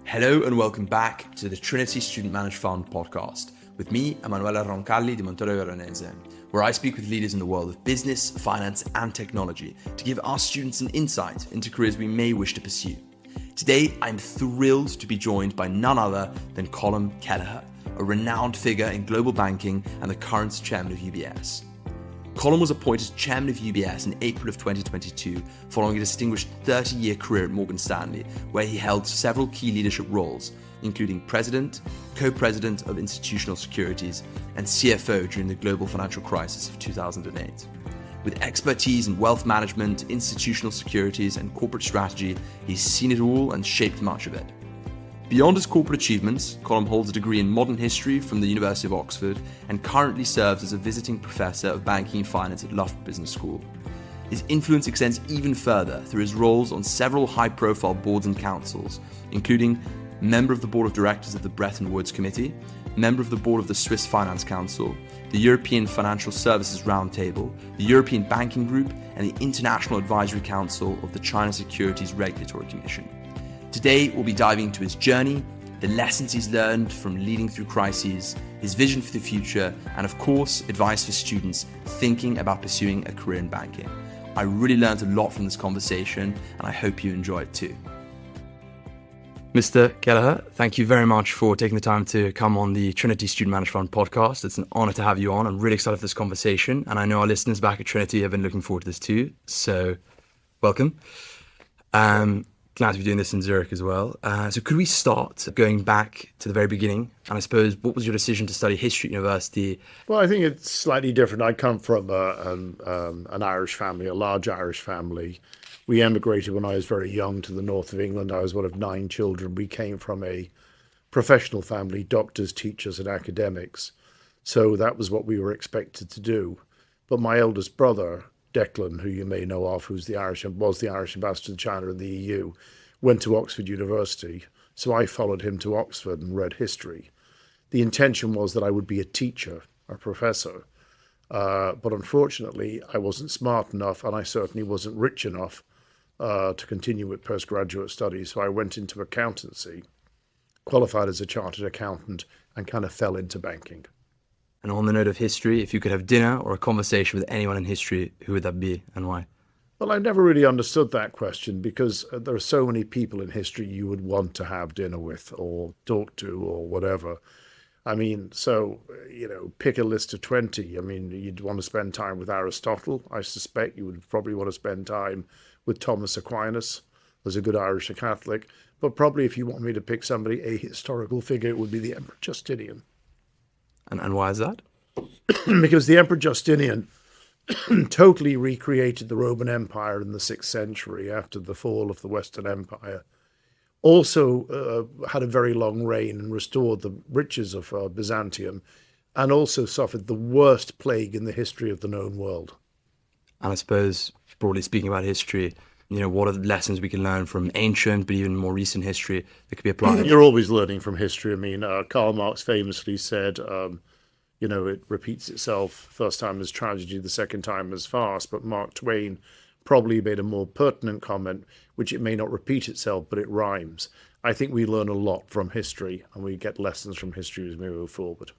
Hello and welcome back to the Trinity Student Managed Fund podcast with me, Emanuele Roncalli di Montorio Veronese, where I speak with leaders in the world of business, finance and technology to give our students an insight into careers we may wish to pursue. Today, I'm thrilled to be joined by none other than Colm Kelleher, a renowned figure in global banking and the current Chairman of UBS. Colm was appointed Chairman of UBS in April of 2022 following a distinguished 30-year career at Morgan Stanley, where he held several key leadership roles, including President, Co-President of Institutional Securities, and CFO during the global financial crisis of 2008. With expertise in wealth management, institutional securities, and corporate strategy, he's seen it all and shaped much of it. Beyond his corporate achievements, Colm holds a degree in modern history from the University of Oxford and currently serves as a visiting professor of banking and finance at Loughborough Business School. His influence extends even further through his roles on several high-profile boards and councils, including member of the board of directors of the Bretton Woods Committee, member of the board of the Swiss Finance Council, the European Financial Services Roundtable, the European Banking Group, and the International Advisory Council of the China Securities Regulatory Commission. Today, we'll be diving into his journey, the lessons he's learned from leading through crises, his vision for the future, and of course, advice for students thinking about pursuing a career in banking. I really learned a lot from this conversation, and I hope you enjoy it too. Mr. Kelleher, thank you very much for taking the time to come on the Trinity Student Managed Fund podcast. It's an honor to have you on. I'm really excited for this conversation, and I know our listeners back at Trinity have been looking forward to this too. So, welcome. Glad to be doing this in Zurich as well. So could we start going back to the very beginning? And I suppose, what was your decision to study history at university? Well, I think it's slightly different. I come from an Irish family, a large Irish family. We emigrated when I was very young to the north of England. I was one of 9 children. We came from a professional family, doctors, teachers, and academics. So that was what we were expected to do. But my eldest brother, Declan, who you may know of, was the Irish ambassador to China and the EU, went to Oxford University. So I followed him to Oxford and read history. The intention was that I would be a teacher, a professor. But unfortunately, I wasn't smart enough, and I certainly wasn't rich enough to continue with postgraduate studies. So I went into accountancy, qualified as a chartered accountant, and kind of fell into banking. And on the note of history, if you could have dinner or a conversation with anyone in history, who would that be and why? Well, I never really understood that question because there are so many people in history you would want to have dinner with or talk to or whatever. I mean, so, pick a list of 20. I mean, you'd want to spend time with Aristotle. I suspect you would probably want to spend time with Thomas Aquinas as a good Irish Catholic. But probably if you want me to pick somebody, a historical figure, it would be the Emperor Justinian. And why is that? Because the Emperor Justinian totally recreated the Roman Empire in the 6th century after the fall of the Western Empire. Also had a very long reign and restored the riches of Byzantium, and also suffered the worst plague in the history of the known world. And I suppose, broadly speaking about history, what are the lessons we can learn from ancient, but even more recent history that could be applied? You're always learning from history. I mean, Karl Marx famously said, it repeats itself. First time as tragedy, the second time as farce. But Mark Twain probably made a more pertinent comment, which it may not repeat itself, but it rhymes. I think we learn a lot from history, and we get lessons from history as we move forward.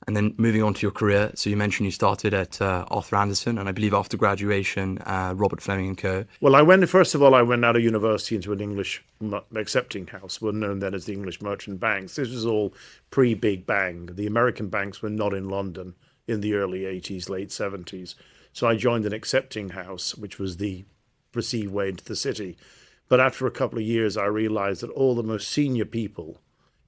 And then moving on to your career, so you mentioned you started at Arthur Andersen, and I believe after graduation, Robert Fleming & Co. Well, I went out of university into an English accepting house, were known then as the English Merchant Banks. This was all pre-Big Bang. The American banks were not in London in the early 80s, late 70s. So I joined an accepting house, which was the perceived way into the city. But after a couple of years, I realized that all the most senior people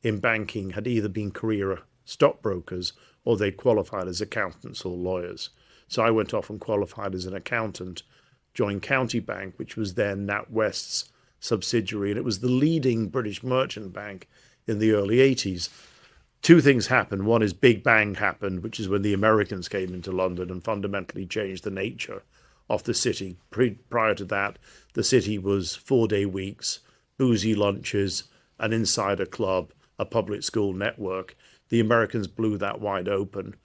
in banking had either been career stockbrokers or they qualified as accountants or lawyers. So I went off and qualified as an accountant, joined County Bank, which was then NatWest's subsidiary, and it was the leading British merchant bank in the early 80s. 2 things happened. One is Big Bang happened, which is when the Americans came into London and fundamentally changed the nature of the city. Prior to that, the city was 4-day weeks, boozy lunches, an insider club, a public school network. The Americans blew that wide open,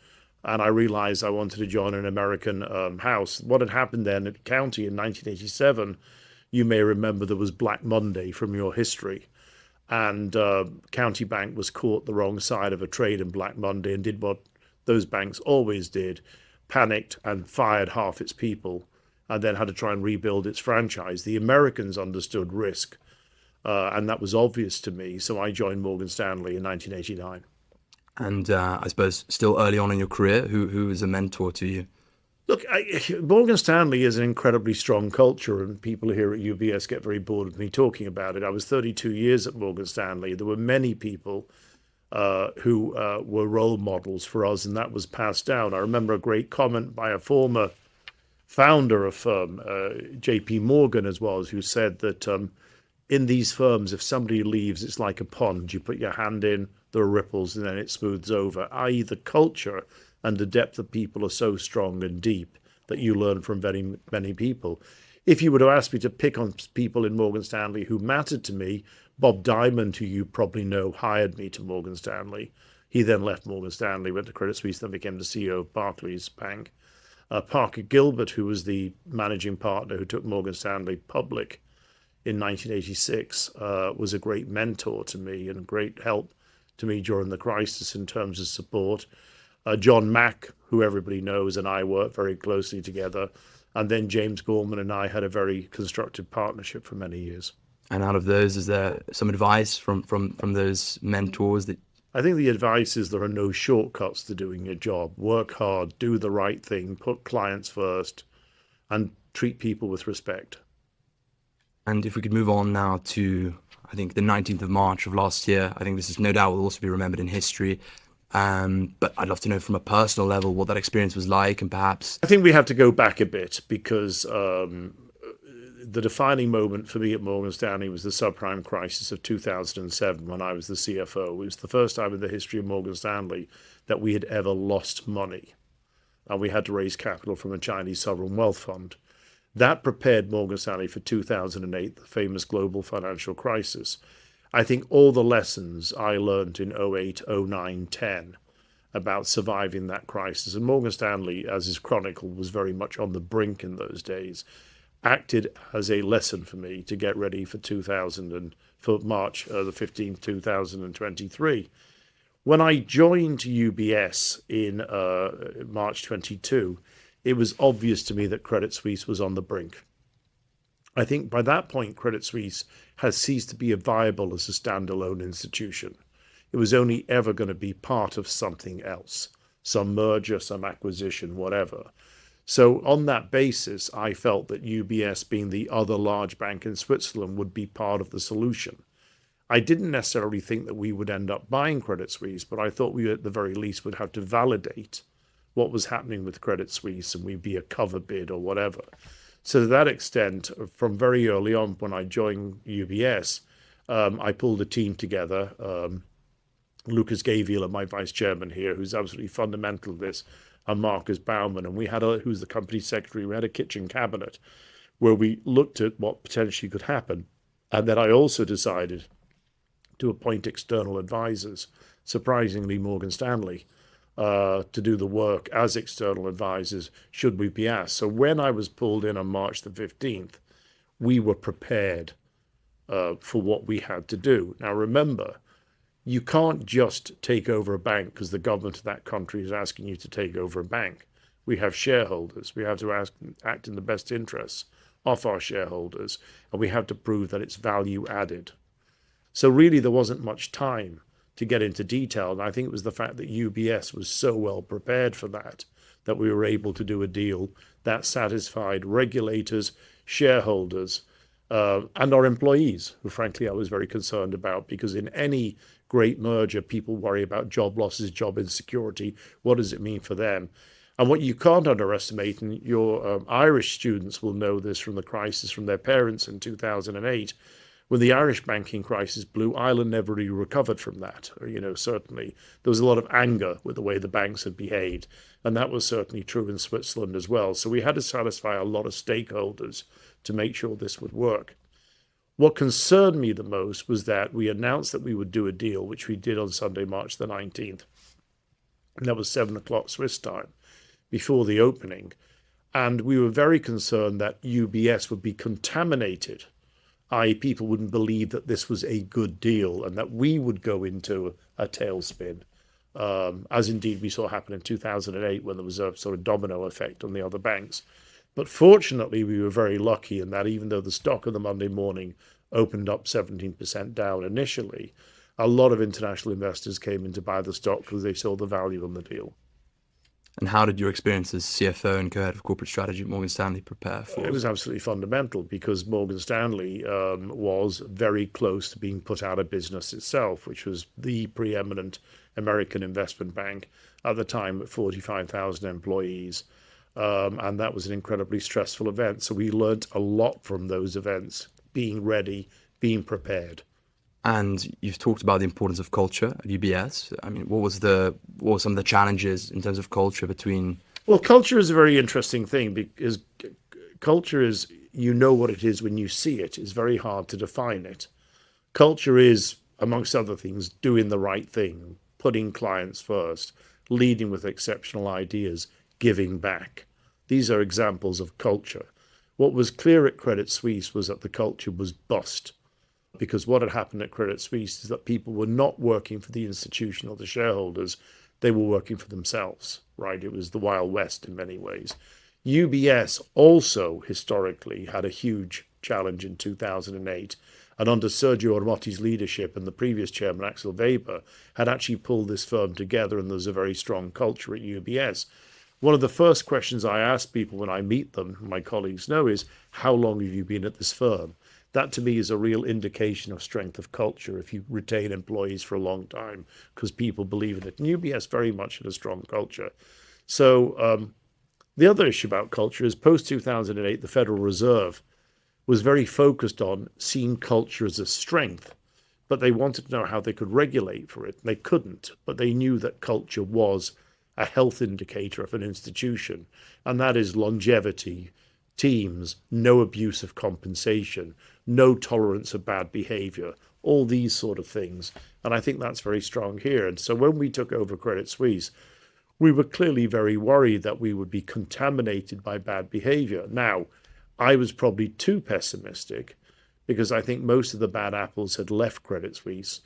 and I realized I wanted to join an American house. What had happened then at County in 1987, you may remember there was Black Monday from your history. and County Bank was caught the wrong side of a trade in Black Monday and did what those banks always did, panicked and fired half its people, and then had to try and rebuild its franchise. The Americans understood risk, and that was obvious to me, so I joined Morgan Stanley in 1989. And I suppose still early on in your career, who was a mentor to you? Look, Morgan Stanley is an incredibly strong culture, and people here at UBS get very bored of me talking about it. I was 32 years at Morgan Stanley. There were many people who were role models for us, and that was passed down. I remember a great comment by a former founder of firm, JP Morgan as well, who said that in these firms, if somebody leaves, it's like a pond. You put your hand in, there are ripples, and then it smooths over, i.e. the culture and the depth of people are so strong and deep that you learn from very many people. If you were to ask me to pick on people in Morgan Stanley who mattered to me, Bob Diamond, who you probably know, hired me to Morgan Stanley. He then left Morgan Stanley, went to Credit Suisse, then became the CEO of Barclays Bank. Parker Gilbert, who was the managing partner who took Morgan Stanley public in 1986, was a great mentor to me and a great help to me during the crisis in terms of support. John Mack, who everybody knows, and I worked very closely together. And then James Gorman and I had a very constructive partnership for many years. And out of those, is there some advice from those mentors that? I think the advice is there are no shortcuts to doing your job. Work hard, do the right thing, put clients first, and treat people with respect. And if we could move on now to, I think, the 19th of March of last year, I think this is no doubt will also be remembered in history. But I'd love to know from a personal level what that experience was like, and perhaps. I think we have to go back a bit because the defining moment for me at Morgan Stanley was the subprime crisis of 2007 when I was the CFO. It was the first time in the history of Morgan Stanley that we had ever lost money. And we had to raise capital from a Chinese sovereign wealth fund. That prepared Morgan Stanley for 2008, the famous global financial crisis. I think all the lessons I learned in 08, 09, 10 about surviving that crisis, and Morgan Stanley, as is chronicled, was very much on the brink in those days, acted as a lesson for me to get ready for for March the 15th, 2023. When I joined UBS in March 22, it was obvious to me that Credit Suisse was on the brink. I think by that point, Credit Suisse has ceased to be viable as a standalone institution. It was only ever going to be part of something else, some merger, some acquisition, whatever. So on that basis, I felt that UBS, being the other large bank in Switzerland, would be part of the solution. I didn't necessarily think that we would end up buying Credit Suisse, but I thought we at the very least would have to validate what was happening with Credit Suisse and we'd be a cover bid or whatever. So to that extent, from very early on when I joined UBS, I pulled a team together. Lucas Gaviela, my vice chairman here, who's absolutely fundamental to this, and Marcus Baumann, and we had who's the company secretary. We had a kitchen cabinet where we looked at what potentially could happen. And then I also decided to appoint external advisors, surprisingly Morgan Stanley, to do the work as external advisors should we be asked. So when I was pulled in on March the 15th, we were prepared for what we had to do. Now remember, you can't just take over a bank because the government of that country is asking you to take over a bank. We have shareholders. We have to act in the best interests of our shareholders, and we have to prove that it's value added. So really there wasn't much time to get into detail. And I think it was the fact that UBS was so well prepared for that we were able to do a deal that satisfied regulators, shareholders, and our employees, who frankly I was very concerned about, because in any great merger, people worry about job losses, job insecurity. What does it mean for them? And what you can't underestimate, and your Irish students will know this from the crisis from their parents in 2008, when the Irish banking crisis blew, Ireland never really recovered from that. Certainly there was a lot of anger with the way the banks had behaved, and that was certainly true in Switzerland as well. So we had to satisfy a lot of stakeholders to make sure this would work. What concerned me the most was that we announced that we would do a deal, which we did on Sunday, March the 19th. And that was 7 o'clock Swiss time before the opening. And we were very concerned that UBS would be contaminated i.e. people wouldn't believe that this was a good deal and that we would go into a tailspin, as indeed we saw happen in 2008 when there was a sort of domino effect on the other banks. But fortunately, we were very lucky in that even though the stock on the Monday morning opened up 17% down initially, a lot of international investors came in to buy the stock because they saw the value in the deal. And how did your experience as CFO and co-head of corporate strategy at Morgan Stanley prepare for it? Was absolutely fundamental because Morgan Stanley was very close to being put out of business itself, which was the preeminent American investment bank at the time at 45,000 employees. And that was an incredibly stressful event. So we learned a lot from those events, being ready, being prepared. And you've talked about the importance of culture at UBS. I mean, what were some of the challenges in terms of culture between? Well, culture is a very interesting thing because culture is, you know what it is when you see it. It's very hard to define it. Culture is, amongst other things, doing the right thing, putting clients first, leading with exceptional ideas, giving back. These are examples of culture. What was clear at Credit Suisse was that the culture was bust. Because what had happened at Credit Suisse is that people were not working for the institution or the shareholders. They were working for themselves, right? It was the Wild West in many ways. UBS also historically had a huge challenge in 2008. And under Sergio Armotti's leadership and the previous chairman, Axel Weber, had actually pulled this firm together, and there's a very strong culture at UBS. One of the first questions I ask people when I meet them, my colleagues know, is how long have you been at this firm? That to me is a real indication of strength of culture if you retain employees for a long time because people believe in it. And UBS very much had a strong culture. So the other issue about culture is post-2008, the Federal Reserve was very focused on seeing culture as a strength, but they wanted to know how they could regulate for it. They couldn't, but they knew that culture was a health indicator of an institution, and that is longevity, teams, no abuse of compensation, no tolerance of bad behavior, all these sort of things. And I think that's very strong here. And so when we took over Credit Suisse, we were clearly very worried that we would be contaminated by bad behavior. Now, I was probably too pessimistic because I think most of the bad apples had left Credit Suisse,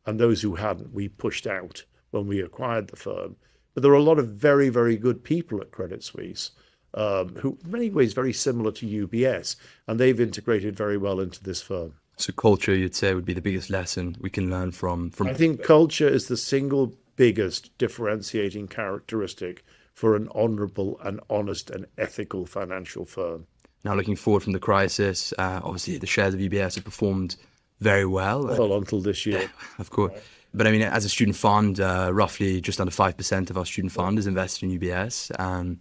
and those who hadn't, we pushed out when we acquired the firm. But there are a lot of very, very good people at Credit Suisse who in many ways very similar to UBS, and they've integrated very well into this firm. So culture, you'd say, would be the biggest lesson we can learn from. I think culture is the single biggest differentiating characteristic for an honorable and honest and ethical financial firm. Now, looking forward from the crisis, obviously the shares of UBS have performed very well. Well, until this year. Of course. But I mean, as a student fund, roughly just under 5% of our student fund is invested in UBS.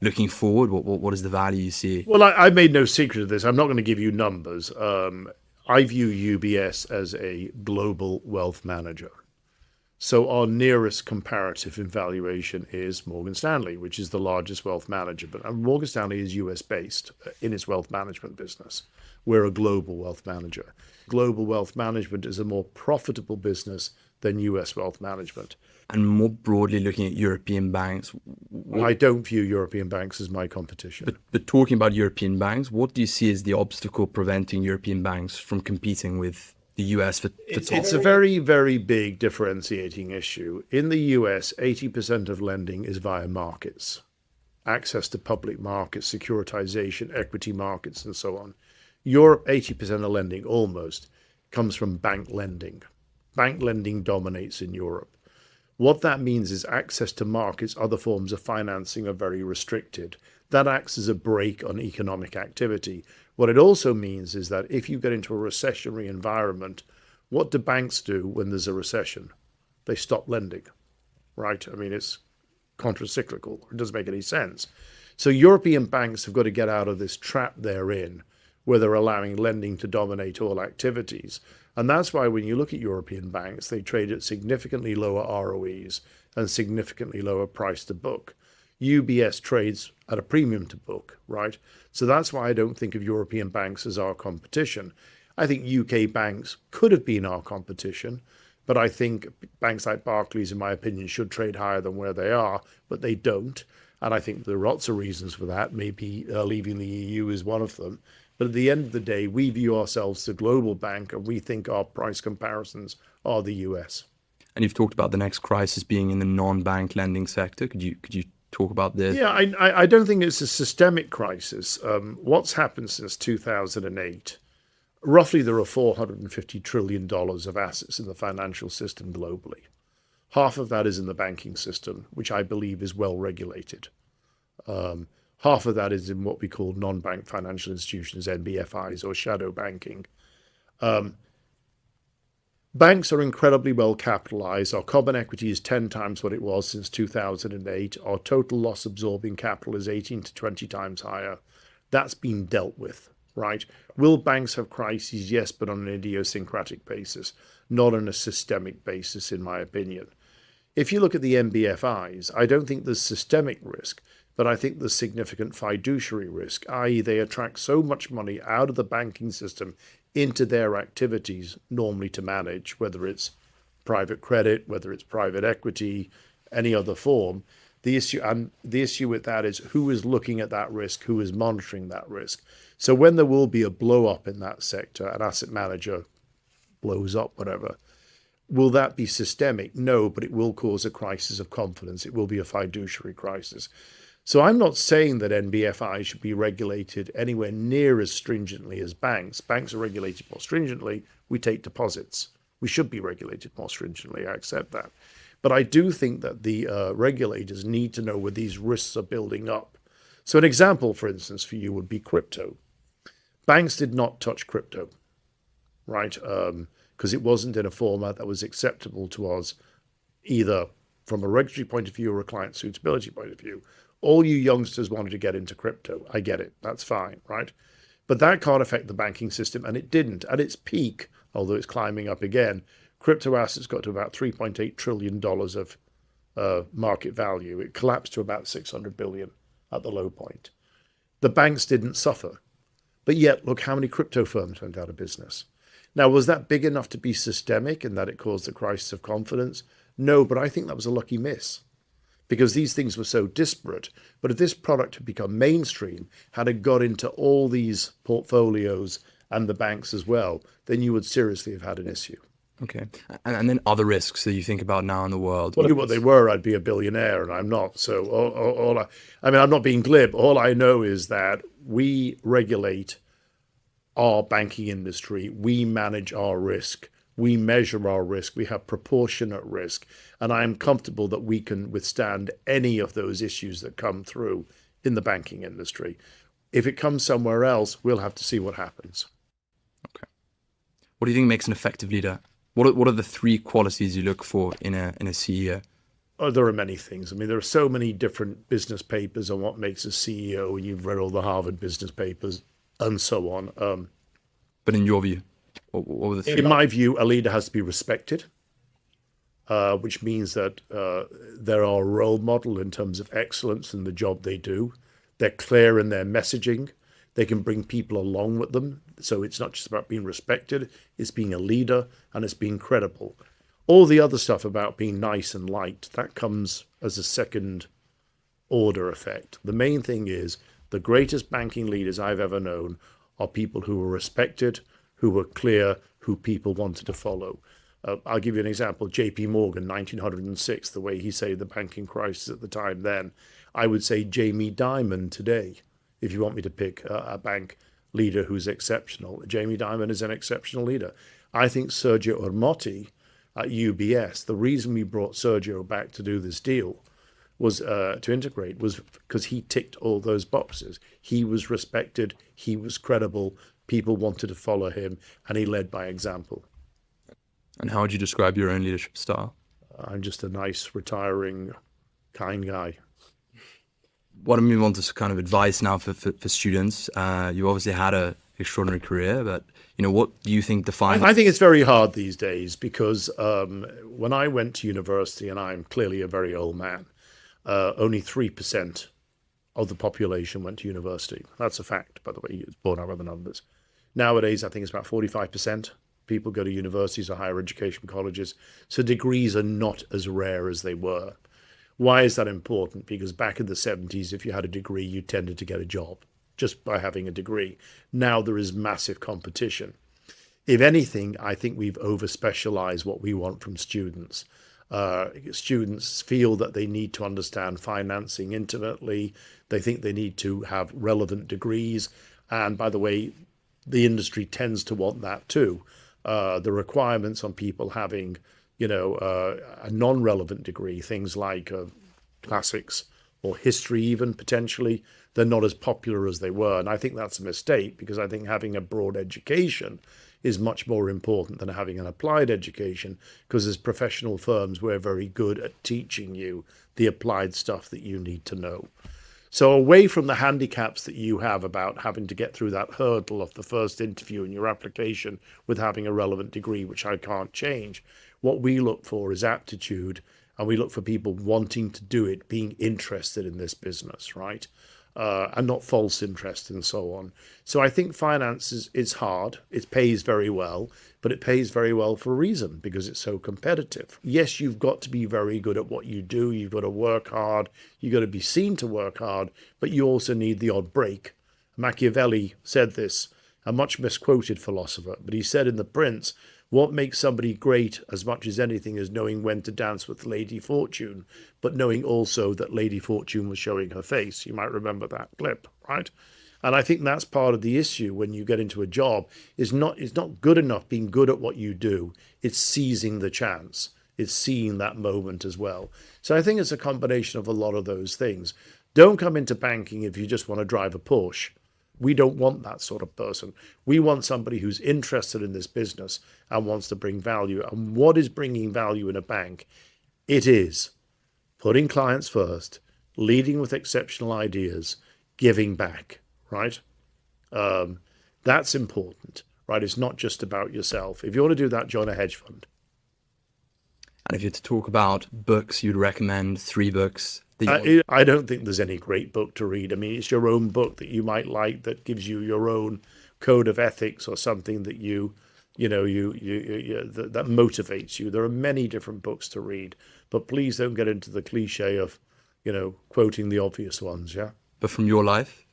Looking forward, what is the value you see? Well, I made no secret of this. I'm not going to give you numbers. I view UBS as a global wealth manager. So our nearest comparative in valuation is Morgan Stanley, which is the largest wealth manager. But Morgan Stanley is US-based in its wealth management business. We're a global wealth manager. Global wealth management is a more profitable business than US wealth management. And more broadly, looking at European banks, I don't view European banks as my competition. But talking about European banks, what do you see as the obstacle preventing European banks from competing with the US for top? It's a very, very big differentiating issue. In the US, 80% of lending is via markets, access to public markets, securitization, equity markets, and so on. Europe, 80% of lending almost comes from bank lending. Bank lending dominates in Europe. What that means is access to markets, other forms of financing are very restricted. That acts as a brake on economic activity. What it also means is that if you get into a recessionary environment, what do banks do when there's a recession? They stop lending, right? I mean, it's contracyclical. It doesn't make any sense. So European banks have got to get out of this trap they're in, where they're allowing lending to dominate all activities. And that's why when you look at European banks, they trade at significantly lower ROEs and significantly lower price to book. UBS trades at a premium to book, right? So that's why I don't think of European banks as our competition. I think UK banks could have been our competition, but I think banks like Barclays, in my opinion, should trade higher than where they are, but they don't. And I think there are lots of reasons for that. Maybe leaving the EU is one of them. But at the end of the day, we view ourselves as a global bank, and we think our price comparisons are the US. And you've talked about the next crisis being in the non-bank lending sector. Could you talk about this? Yeah, I don't think it's a systemic crisis. What's happened since 2008? Roughly, there are $450 trillion of assets in the financial system globally. Half of that is in the banking system, which I believe is well regulated. Half of that is in what we call non-bank financial institutions, NBFIs, or shadow banking. Banks are incredibly well capitalized. Our common equity is 10 times what it was since 2008. Our total loss absorbing capital is 18 to 20 times higher. That's been dealt with, right? Will banks have crises? Yes, but on an idiosyncratic basis, not on a systemic basis, in my opinion. If you look at the NBFIs, I don't think there's systemic risk, but I think there's significant fiduciary risk, i.e. they attract so much money out of the banking system into their activities normally to manage, whether it's private credit, whether it's private equity, any other form. The issue with that is who is looking at that risk, who is monitoring that risk. So when there will be a blow up in that sector, an asset manager blows up, whatever, will that be systemic? No, but it will cause a crisis of confidence. It will be a fiduciary crisis. So I'm not saying that NBFI should be regulated anywhere near as stringently as banks. Banks are regulated more stringently. We take deposits. We should be regulated more stringently. I accept that. But I do think that the regulators need to know where these risks are building up. So an example, for instance, for you would be crypto. Banks did not touch crypto, right? Because it wasn't in a format that was acceptable to us, either from a regulatory point of view or a client suitability point of view. All you youngsters wanted to get into crypto. I get it. That's fine, right? But that can't affect the banking system, and it didn't. At its peak, although it's climbing up again, crypto assets got to about $3.8 trillion of market value. It collapsed to about 600 billion at the low point. The banks didn't suffer. But yet, look how many crypto firms went out of business. Now, was that big enough to be systemic and that it caused a crisis of confidence? No, but I think that was a lucky miss, because these things were so disparate. But if this product had become mainstream, had it got into all these portfolios and the banks as well, then you would seriously have had an issue. Okay. And then other risks that you think about now in the world? Well, if what they were, I'd be a billionaire, and I'm not. So I'm not being glib. All I know is that we regulate our banking industry. We manage our risk. We measure our risk. We have proportionate risk. And I'm comfortable that we can withstand any of those issues that come through in the banking industry. If it comes somewhere else, we'll have to see what happens. Okay. What do you think makes an effective leader? What are the three qualities you look for in a CEO? Oh, there are many things. I mean, there are so many different business papers on what makes a CEO, and you've read all the Harvard business papers and so on. But in your view, what were the three? In my view, a leader has to be respected, which means that they're our role model in terms of excellence in the job they do. They're clear in their messaging. They can bring people along with them. So it's not just about being respected, it's being a leader, and it's being credible. All the other stuff about being nice and liked, that comes as a second order effect. The main thing is the greatest banking leaders I've ever known are people who were respected, who were clear, who people wanted to follow. I'll give you an example. JP Morgan, 1906, the way he saved the banking crisis at the time then. I would say Jamie Dimon today, if you want me to pick a bank leader who's exceptional. Jamie Dimon is an exceptional leader. I think Sergio Ermotti at UBS, the reason we brought Sergio back to do this deal was to integrate was because he ticked all those boxes. He was respected, he was credible, people wanted to follow him, and he led by example. And how would you describe your own leadership style? I'm just a nice, retiring, kind guy. What I mean, want to kind of advice now for students. You obviously had an extraordinary career, but what do you think defines? I think it's very hard these days because when I went to university, and I'm clearly a very old man, only 3% of the population went to university. That's a fact, by the way. It's borne out by the numbers. Nowadays, I think it's about 45%. People go to universities or higher education colleges, so degrees are not as rare as they were. Why is that important? Because back in the 70s, if you had a degree, you tended to get a job. just by having a degree. Now there is massive competition. If anything, I think we've over-specialized what we want from students. Students feel that they need to understand financing intimately. They think they need to have relevant degrees. And by the way, the industry tends to want that too. The requirements on people having, a non-relevant degree, things like classics or history even potentially, they're not as popular as they were. And I think that's a mistake, because I think having a broad education is much more important than having an applied education, because as professional firms, we're very good at teaching you the applied stuff that you need to know. So away from the handicaps that you have about having to get through that hurdle of the first interview in your application with having a relevant degree, which I can't change, what we look for is aptitude, and we look for people wanting to do it, being interested in this business, right? And not false interest and so on. So I think finance is hard. It pays very well, but it pays very well for a reason, because it's so competitive. Yes, you've got to be very good at what you do. You've got to work hard. You've got to be seen to work hard, but you also need the odd break. Machiavelli said this, a much misquoted philosopher, but he said in The Prince, what makes somebody great as much as anything is knowing when to dance with Lady Fortune, but knowing also that Lady Fortune was showing her face. You might remember that clip, right? And I think that's part of the issue when you get into a job. It's not good enough being good at what you do. It's seizing the chance. It's seeing that moment as well. So I think it's a combination of a lot of those things. Don't come into banking if you just want to drive a Porsche. We don't want that sort of person. We want somebody who's interested in this business and wants to bring value. And what is bringing value in a bank? It is putting clients first, leading with exceptional ideas, giving back, right? That's important, right? It's not just about yourself. If you want to do that, join a hedge fund. And if you had to talk about books, you'd recommend 3 books. I don't think there's any great book to read. I mean, it's your own book that you might like, that gives you your own code of ethics or something that that motivates you. There are many different books to read, but please don't get into the cliche of, quoting the obvious ones. Yeah. But from your life,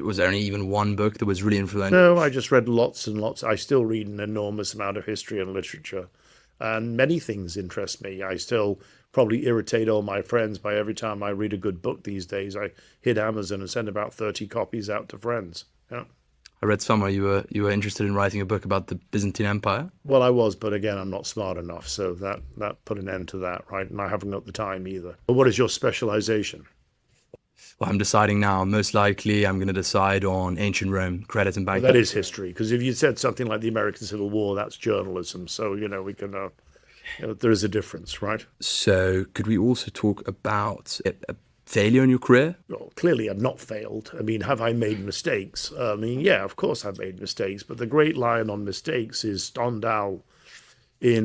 was there even one book that was really influential? No, I just read lots and lots. I still read an enormous amount of history and literature, and many things interest me. I still probably irritate all my friends by every time I read a good book these days, I hit Amazon and send about 30 copies out to friends. Yeah. I read somewhere you were interested in writing a book about the Byzantine Empire. Well, I was, but again, I'm not smart enough, so that put an end to that, right? And I haven't got the time either. But what is your specialization? Well, I'm deciding now. Most likely, I'm going to decide on ancient Rome, credit and banking. Well, that is history, because if you said something like the American Civil War, that's journalism. So, we can... there is a difference, right? So could we also talk about a failure in your career? Well, clearly I've not failed. I mean, have I made mistakes? Yeah, of course I've made mistakes. But the great line on mistakes is Stendhal in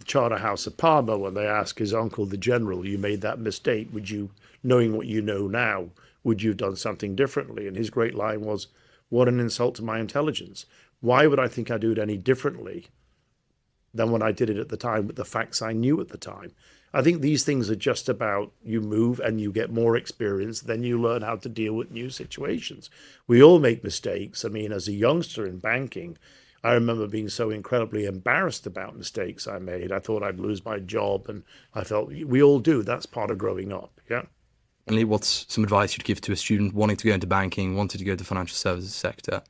Charterhouse of Parma, when they ask his uncle, the general, you made that mistake. Would you, knowing what you know now, would you have done something differently? And his great line was, what an insult to my intelligence. Why would I think I'd do it any differently than when I did it at the time with the facts I knew at the time? I think these things are just about you move and you get more experience, then you learn how to deal with new situations. We all make mistakes. I mean, as a youngster in banking, I remember being so incredibly embarrassed about mistakes I made. I thought I'd lose my job, and I felt we all do. That's part of growing up, yeah. And what's some advice you'd give to a student wanting to go into banking, wanting to go into the financial services sector,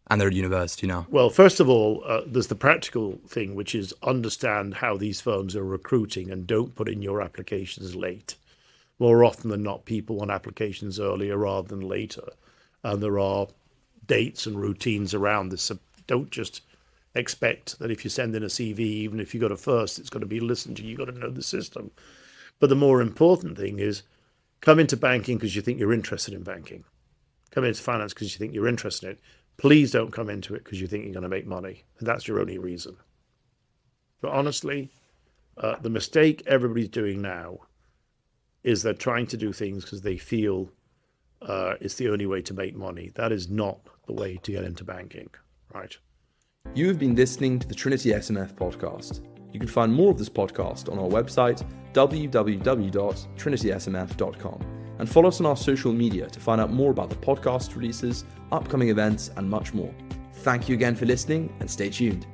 and they're at university now? Well, first of all, there's the practical thing, which is understand how these firms are recruiting and don't put in your applications late. More often than not, people want applications earlier rather than later. And there are dates and routines around this. So don't just expect that if you send in a CV, even if you got a first, it's going to be listened to. You've got to know the system. But the more important thing is come into banking because you think you're interested in banking. Come into finance because you think you're interested in it. Please don't come into it because you think you're going to make money. And that's your only reason. But honestly, the mistake everybody's doing now is they're trying to do things because they feel it's the only way to make money. That is not the way to get into banking, right? You have been listening to the Trinity SMF podcast. You can find more of this podcast on our website, www.trinitysmf.com. and follow us on our social media to find out more about the podcast releases, upcoming events, and much more. Thank you again for listening, and stay tuned.